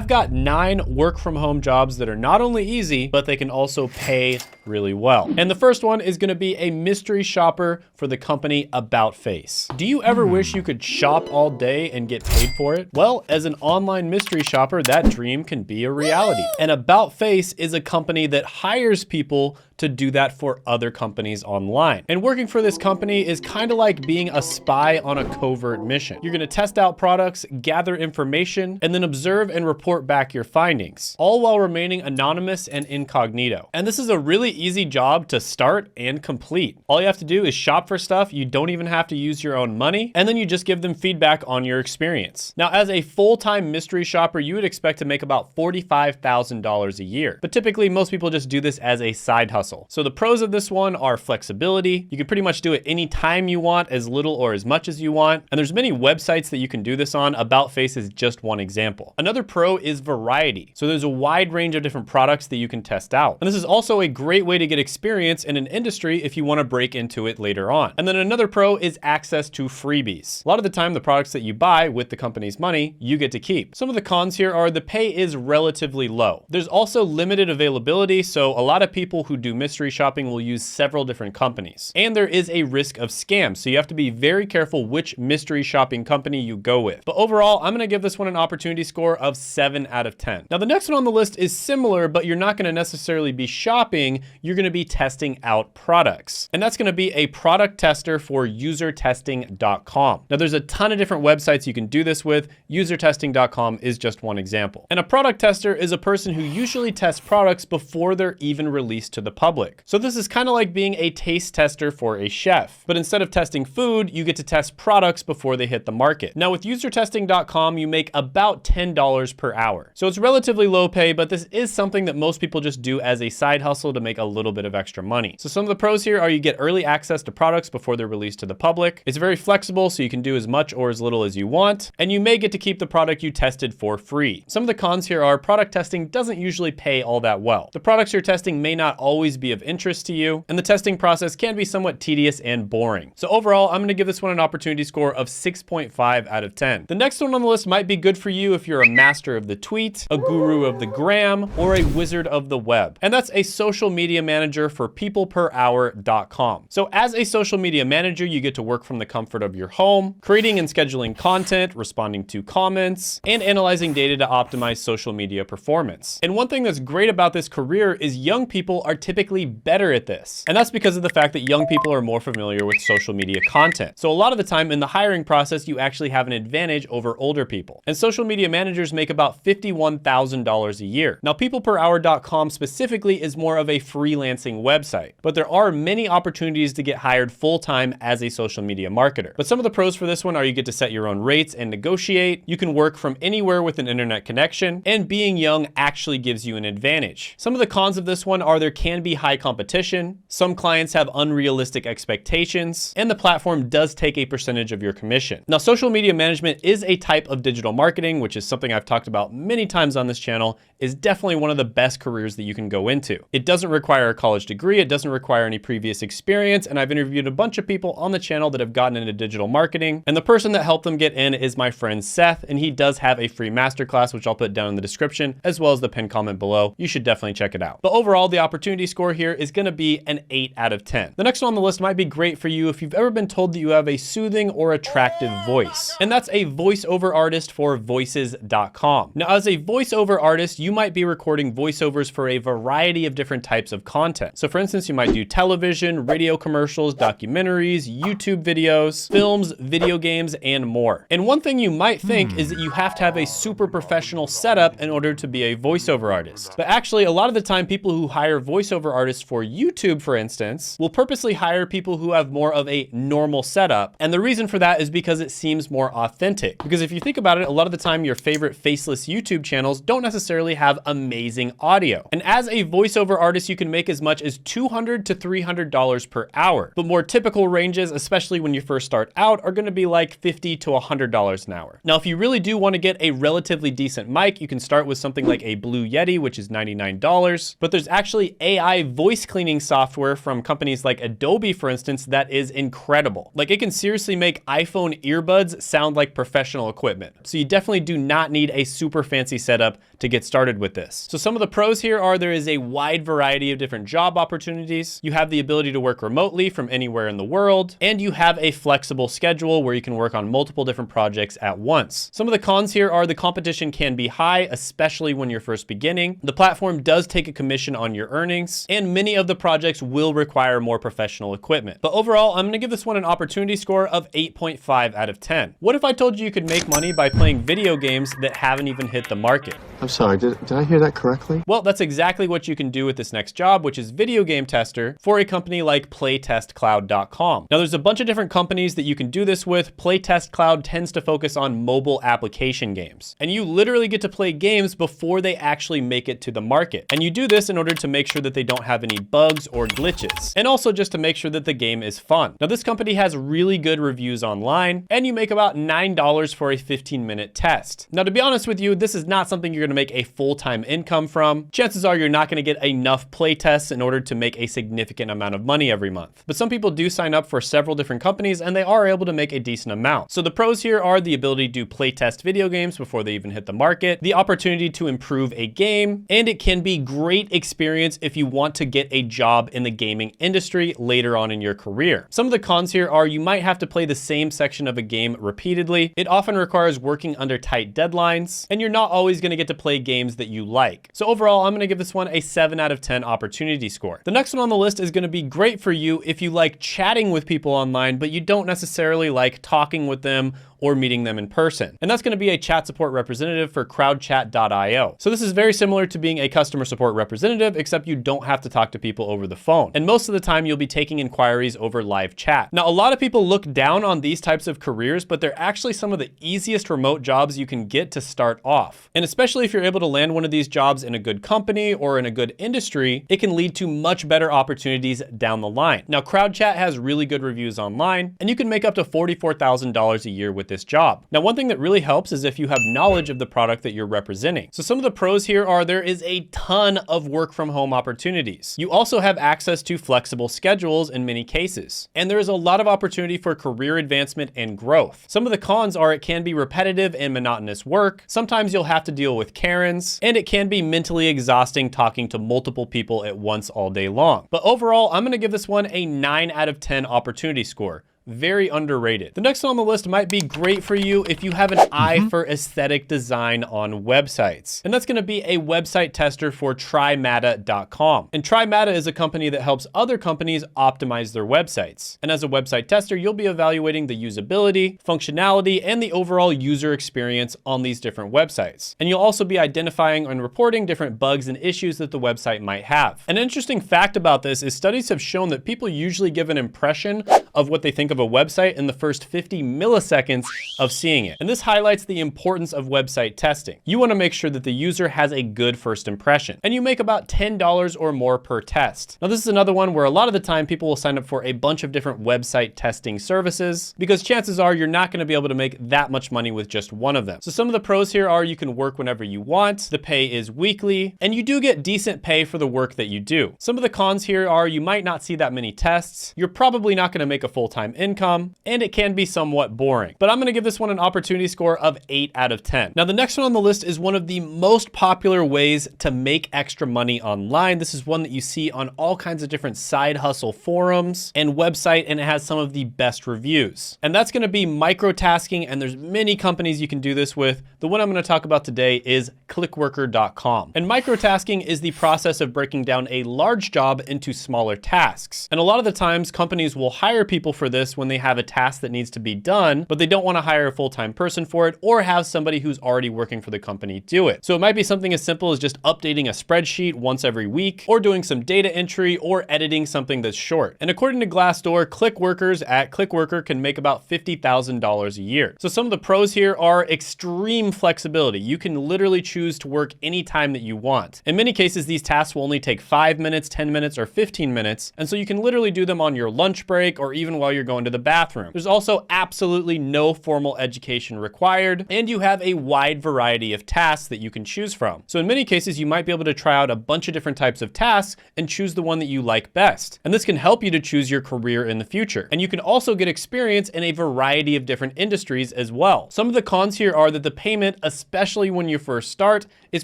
I've got 9 work from home jobs that are not only easy, but they can also pay really well. And the first one is gonna be a mystery shopper for the company About Face. Do you ever wish you could shop all day and get paid for it? Well, as an online mystery shopper, that dream can be a reality. And About Face is a company that hires people to do that for other companies online. And working for this company is kind of like being a spy on a covert mission. You're gonna test out products, gather information, and then observe and report back your findings, all while remaining anonymous and incognito. And this is a really easy job to start and complete. All you have to do is shop for stuff. You don't even have to use your own money, and then you just give them feedback on your experience. Now, as a full-time mystery shopper, you would expect to make about $45,000 a year. But typically, most people just do this as a side hustle. So the pros of this one are flexibility. You can pretty much do it anytime you want, as little or as much as you want. And there's many websites that you can do this on. About Face is just one example. Another pro is variety. So there's a wide range of different products that you can test out. And this is also a great way to get experience in an industry if you want to break into it later on. And then another pro is access to freebies. A lot of the time, the products that you buy with the company's money, you get to keep. Some of the cons here are the pay is relatively low. There's also limited availability. So a lot of people who do mystery shopping will use several different companies. And there is a risk of scams, so you have to be very careful which mystery shopping company you go with. But overall, I'm gonna give this one an opportunity score of 7 out of 10. Now, the next one on the list is similar, but you're not gonna necessarily be shopping, you're gonna be testing out products. And that's gonna be a product tester for usertesting.com. Now, there's a ton of different websites you can do this with. Usertesting.com is just one example. And a product tester is a person who usually tests products before they're even released to the public. So this is kind of like being a taste tester for a chef, but instead of testing food, you get to test products before they hit the market. Now with usertesting.com, you make about $10 per hour. So it's relatively low pay, but this is something that most people just do as a side hustle to make a little bit of extra money. So some of the pros here are you get early access to products before they're released to the public. It's very flexible, so you can do as much or as little as you want, and you may get to keep the product you tested for free. Some of the cons here are product testing doesn't usually pay all that well. The products you're testing may not always be of interest to you, and the testing process can be somewhat tedious and boring. So overall, I'm gonna give this one an opportunity score of 6.5 out of 10. The next one on the list might be good for you if you're a master of the tweet, a guru of the gram, or a wizard of the web. And that's a social media manager for peopleperhour.com. So as a social media manager, you get to work from the comfort of your home, creating and scheduling content, responding to comments, and analyzing data to optimize social media performance. And one thing that's great about this career is young people are typically better at this. And that's because of the fact that young people are more familiar with social media content. So a lot of the time in the hiring process, you actually have an advantage over older people. And social media managers make about $51,000 a year. Now, peopleperhour.com specifically is more of a freelancing website, but there are many opportunities to get hired full-time as a social media marketer. But some of the pros for this one are you get to set your own rates and negotiate. You can work from anywhere with an internet connection, and being young actually gives you an advantage. Some of the cons of this one are there can be high competition, some clients have unrealistic expectations, and the platform does take a percentage of your commission. Now, social media management is a type of digital marketing, which is something I've talked about many times on this channel, is definitely one of the best careers that you can go into. It doesn't require a college degree, it doesn't require any previous experience, and I've interviewed a bunch of people on the channel that have gotten into digital marketing, and the person that helped them get in is my friend Seth, and he does have a free masterclass, which I'll put down in the description, as well as the pinned comment below. You should definitely check it out. But overall, the opportunity score here is gonna be an 8 out of 10. The next one on the list might be great for you if you've ever been told that you have a soothing or attractive voice. And that's a voiceover artist for voices.com. Now, as a voiceover artist, you might be recording voiceovers for a variety of different types of content. So for instance, you might do television, radio commercials, documentaries, YouTube videos, films, video games, and more. And one thing you might think is that you have to have a super professional setup in order to be a voiceover artist. But actually, a lot of the time, people who hire voiceover artists for YouTube, for instance, will purposely hire people who have more of a normal setup. And the reason for that is because it seems more authentic. Because if you think about it, a lot of the time, your favorite faceless YouTube channels don't necessarily actually have amazing audio. And as a voiceover artist, you can make as much as $200 to $300 per hour. But more typical ranges, especially when you first start out, are gonna be like $50 to $100 an hour. Now, if you really do wanna get a relatively decent mic, you can start with something like a Blue Yeti, which is $99. But there's actually AI voice cleaning software from companies like Adobe, for instance, that is incredible. Like, it can seriously make iPhone earbuds sound like professional equipment. So you definitely do not need a super fancy setup to get started with this. So some of the pros here are there is a wide variety of different job opportunities. You have the ability to work remotely from anywhere in the world, and you have a flexible schedule where you can work on multiple different projects at once. Some of the cons here are the competition can be high, especially when you're first beginning. The platform does take a commission on your earnings, and many of the projects will require more professional equipment. But overall, I'm gonna give this one an opportunity score of 8.5 out of 10. What if I told you you could make money by playing video games that haven't even hit the market? I'm sorry, did I hear that correctly? Well, that's exactly what you can do with this next job, which is video game tester for a company like PlayTestCloud.com. Now, there's a bunch of different companies that you can do this with. PlayTest Cloud tends to focus on mobile application games, and you literally get to play games before they actually make it to the market. And you do this in order to make sure that they don't have any bugs or glitches, and also just to make sure that the game is fun. Now, this company has really good reviews online, and you make about $9 for a 15-minute test. Now, to be honest with you, this is not something you're gonna make a full-time income from. Chances are you're not gonna get enough play tests in order to make a significant amount of money every month. But some people do sign up for several different companies, and they are able to make a decent amount. So the pros here are the ability to play test video games before they even hit the market, the opportunity to improve a game, and it can be great experience if you want to get a job in the gaming industry later on in your career. Some of the cons here are you might have to play the same section of a game repeatedly. It often requires working under tight deadlines, and you're not always gonna get to play games that you like. So overall, I'm gonna give this one a 7 out of 10 opportunity score. The next one on the list is gonna be great for you if you like chatting with people online, but you don't necessarily like talking with them or meeting them in person. And that's gonna be a chat support representative for crowdchat.io. So this is very similar to being a customer support representative, except you don't have to talk to people over the phone. And most of the time you'll be taking inquiries over live chat. Now, a lot of people look down on these types of careers, but they're actually some of the easiest remote jobs you can get to start off. And especially if you're able to land one of these jobs in a good company or in a good industry, it can lead to much better opportunities down the line. Now, CrowdChat has really good reviews online, and you can make up to $44,000 a year with this job. Now, one thing that really helps is if you have knowledge of the product that you're representing. So some of the pros here are there is a ton of work from home opportunities. You also have access to flexible schedules in many cases, and there is a lot of opportunity for career advancement and growth. Some of the cons are it can be repetitive and monotonous work. Sometimes you'll have to deal with Karens, and it can be mentally exhausting talking to multiple people at once all day long. But overall, I'm gonna give this one a 9 out of 10 opportunity score. Very underrated. The next one on the list might be great for you if you have an eye for aesthetic design on websites. And that's gonna be a website tester for TryMata.com. And TryMata is a company that helps other companies optimize their websites. And as a website tester, you'll be evaluating the usability, functionality, and the overall user experience on these different websites. And you'll also be identifying and reporting different bugs and issues that the website might have. An interesting fact about this is studies have shown that people usually give an impression of what they think of a website in the first 50 milliseconds of seeing it. And this highlights the importance of website testing. You want to make sure that the user has a good first impression, and you make about $10 or more per test. Now, this is another one where a lot of the time people will sign up for a bunch of different website testing services because chances are you're not going to be able to make that much money with just one of them. So some of the pros here are you can work whenever you want, the pay is weekly, and you do get decent pay for the work that you do. Some of the cons here are you might not see that many tests, you're probably not going to make a full-time income, and it can be somewhat boring. But I'm gonna give this one an opportunity score of 8 out of 10. Now, the next one on the list is one of the most popular ways to make extra money online. This is one that you see on all kinds of different side hustle forums and website, and it has some of the best reviews. And that's gonna be microtasking, and there's many companies you can do this with. The one I'm gonna talk about today is clickworker.com. And microtasking is the process of breaking down a large job into smaller tasks. And a lot of the times companies will hire people people for this when they have a task that needs to be done, but they don't want to hire a full-time person for it or have somebody who's already working for the company do it. So it might be something as simple as just updating a spreadsheet once every week, or doing some data entry, or editing something that's short. And according to Glassdoor, click workers at ClickWorker can make about $50,000 a year. So some of the pros here are extreme flexibility. You can literally choose to work anytime that you want. In many cases, these tasks will only take 5 minutes, 10 minutes, or 15 minutes. And so you can literally do them on your lunch break or even while you're going to the bathroom. There's also absolutely no formal education required, and you have a wide variety of tasks that you can choose from. So in many cases, you might be able to try out a bunch of different types of tasks and choose the one that you like best. And this can help you to choose your career in the future. And you can also get experience in a variety of different industries as well. Some of the cons here are that the payment, especially when you first start, is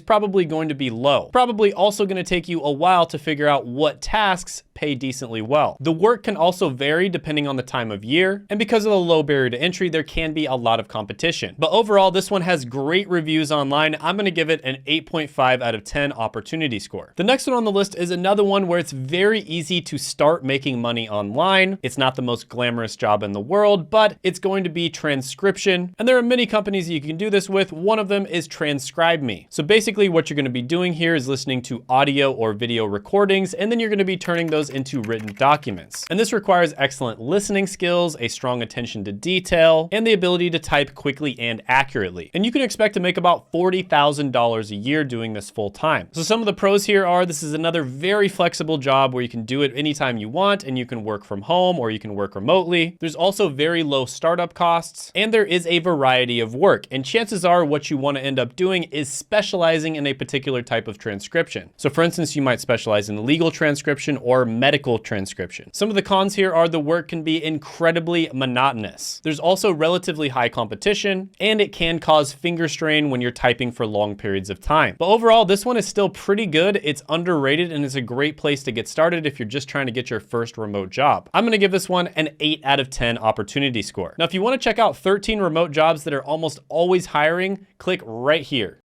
probably going to be low. Probably also going to take you a while to figure out what tasks pay decently well. The work can also vary depending on the time of year, and because of the low barrier to entry, there can be a lot of competition. But overall, this one has great reviews online. I'm going to give it an 8.5 out of 10 opportunity score. The next one on the list is another one where it's very easy to start making money online. It's not the most glamorous job in the world, but it's going to be transcription. And there are many companies that you can do this with. One of them is TranscribeMe. So basically what you're going to be doing here is listening to audio or video recordings, and then you're going to be turning those into written documents. And this requires excellent listening skills, a strong attention to detail, and the ability to type quickly and accurately. And you can expect to make about $40,000 a year doing this full time. So some of the pros here are this is another very flexible job where you can do it anytime you want, and you can work from home or you can work remotely. There's also very low startup costs, and there is a variety of work. And chances are what you want to end up doing is specializing in a particular type of transcription. So for instance, you might specialize in legal transcription or medical transcription. Some of the cons here are the work can be incredibly monotonous. There's also relatively high competition, and it can cause finger strain when you're typing for long periods of time. But overall, this one is still pretty good. It's underrated, and it's a great place to get started if you're just trying to get your first remote job. I'm gonna give this one an 8 out of 10 opportunity score. Now, if you wanna check out 13 remote jobs that are almost always hiring, click right here.